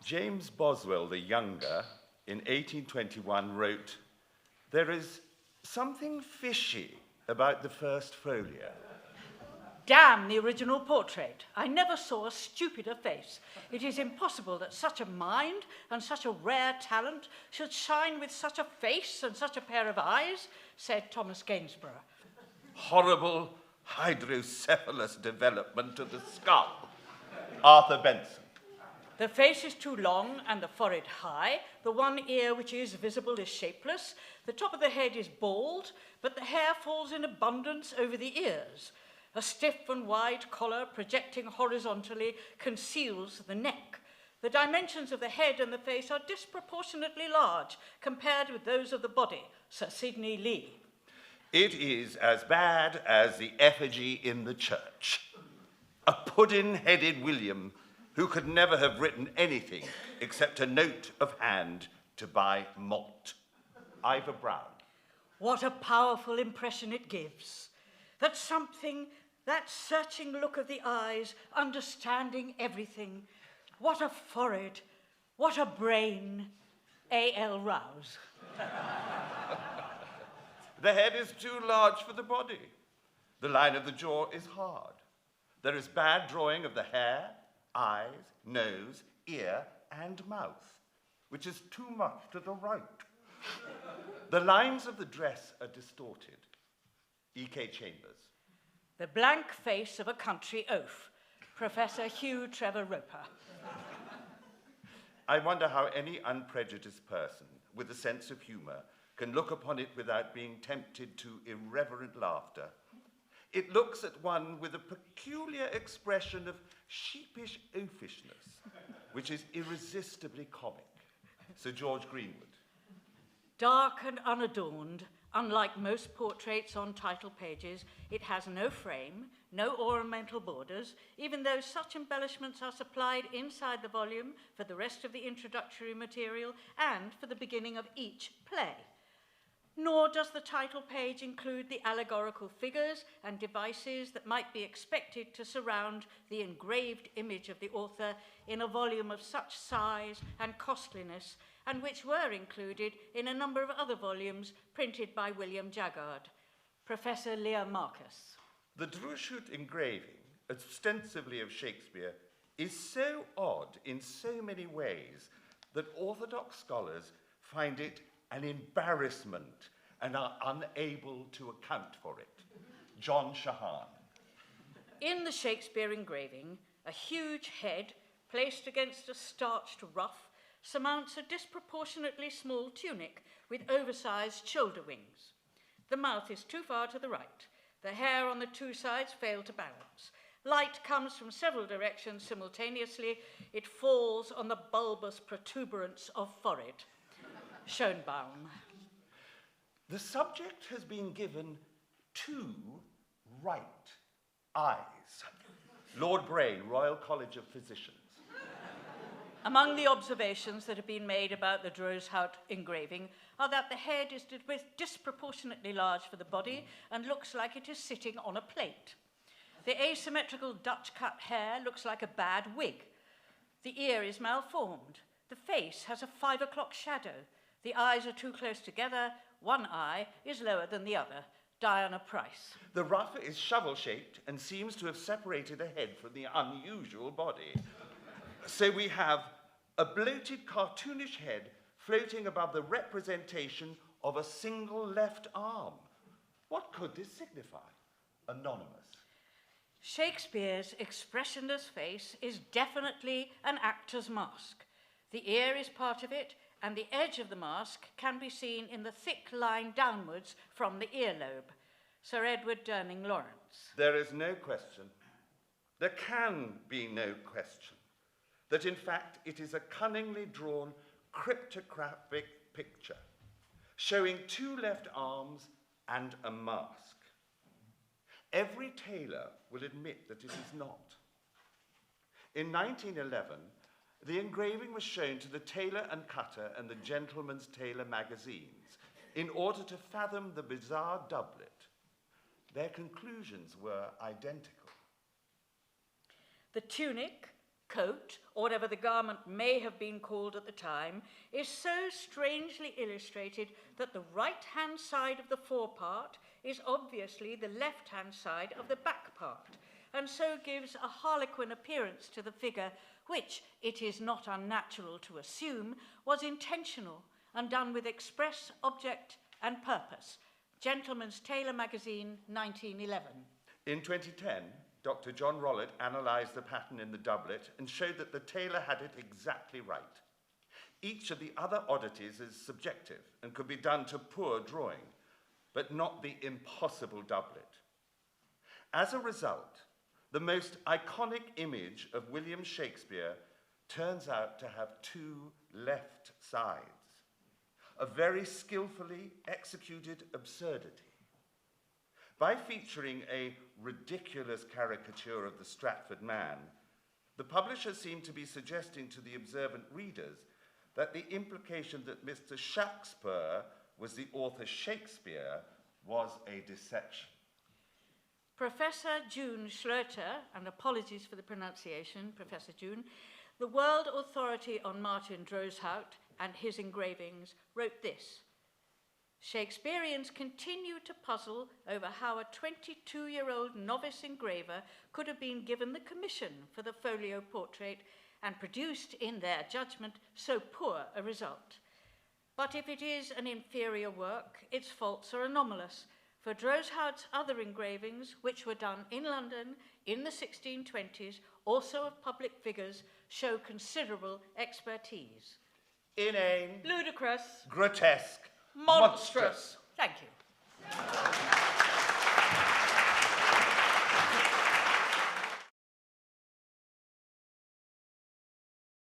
James Boswell the Younger, in 1821, wrote, "There is something fishy about the first folio." Damn the original portrait. I never saw a stupider face. It is impossible that such a mind and such a rare talent should shine with such a face and such a pair of eyes, said Thomas Gainsborough. Horrible hydrocephalus development of the skull. Arthur Benson. The face is too long and the forehead high. The one ear which is visible is shapeless. The top of the head is bald, but the hair falls in abundance over the ears. A stiff and wide collar projecting horizontally conceals the neck. The dimensions of the head and the face are disproportionately large compared with those of the body, Sir Sidney Lee. It is as bad as the effigy in the church. A puddin-headed William who could never have written anything except a note of hand to buy malt. Ivor Brown. What a powerful impression it gives. That searching look of the eyes, understanding everything. What a forehead, what a brain. A.L. Rouse. The head is too large for the body. The line of the jaw is hard. There is bad drawing of the hair, eyes, nose, ear, and mouth, which is too much to the right. The lines of the dress are distorted. E.K. Chambers. The blank face of a country oaf, Professor Hugh Trevor Roper. I wonder how any unprejudiced person with a sense of humour can look upon it without being tempted to irreverent laughter. It looks at one with a peculiar expression of sheepish oafishness, which is irresistibly comic. Sir George Greenwood. Dark and unadorned, unlike most portraits on title pages, it has no frame, no ornamental borders, even though such embellishments are supplied inside the volume for the rest of the introductory material and for the beginning of each play. Nor does the title page include the allegorical figures and devices that might be expected to surround the engraved image of the author in a volume of such size and costliness, and which were included in a number of other volumes printed by William Jaggard. Professor Leah Marcus. The Droeshout engraving, ostensibly of Shakespeare, is so odd in so many ways that orthodox scholars find it an embarrassment and are unable to account for it. John Shahan. In the Shakespeare engraving, a huge head placed against a starched ruff surmounts a disproportionately small tunic with oversized shoulder wings. The mouth is too far to the right. The hair on the two sides fail to balance. Light comes from several directions simultaneously. It falls on the bulbous protuberance of forehead. Schoenbaum. The subject has been given 2 right eyes. Lord Brain, Royal College of Physicians. Among the observations that have been made about the Droeshout engraving are that the head is disproportionately large for the body and looks like it is sitting on a plate. The asymmetrical Dutch-cut hair looks like a bad wig. The ear is malformed. The face has a 5 o'clock shadow. The eyes are too close together. One eye is lower than the other. Diana Price. The ruff is shovel-shaped and seems to have separated a head from the unusual body. So we have a bloated cartoonish head floating above the representation of a single left arm. What could this signify? Anonymous. Shakespeare's expressionless face is definitely an actor's mask. The ear is part of it, and the edge of the mask can be seen in the thick line downwards from the earlobe. Sir Edward Durning Lawrence. There is no question, there can be no question, that in fact it is a cunningly drawn cryptographic picture showing 2 left arms and a mask. Every tailor will admit that it is not. In 1911, the engraving was shown to the Tailor and Cutter and the Gentleman's Tailor magazines in order to fathom the bizarre doublet. Their conclusions were identical. The tunic, coat, or whatever the garment may have been called at the time, is so strangely illustrated that the right-hand side of the forepart is obviously the left-hand side of the back part, and so gives a harlequin appearance to the figure, which, it is not unnatural to assume, was intentional and done with express object and purpose. Gentleman's Tailor Magazine, 1911. In 2010, Dr. John Rollitt analysed the pattern in the doublet and showed that the tailor had it exactly right. Each of the other oddities is subjective and could be done to poor drawing, but not the impossible doublet. As a result, the most iconic image of William Shakespeare turns out to have two left sides, a very skillfully executed absurdity. By featuring a ridiculous caricature of the Stratford man, the publisher seemed to be suggesting to the observant readers that the implication that Mr. Shaxpur was the author Shakespeare was a deception. Professor June Schroeter, and apologies for the pronunciation, Professor June, the world authority on Martin Droeshout and his engravings, wrote this: Shakespeareans continue to puzzle over how a 22-year-old novice engraver could have been given the commission for the folio portrait and produced, in their judgment, so poor a result. But if it is an inferior work, its faults are anomalous, for Droeshout's other engravings, which were done in London in the 1620s, also of public figures, show considerable expertise. Inane, Ludicrous, grotesque, monstrous. Thank you.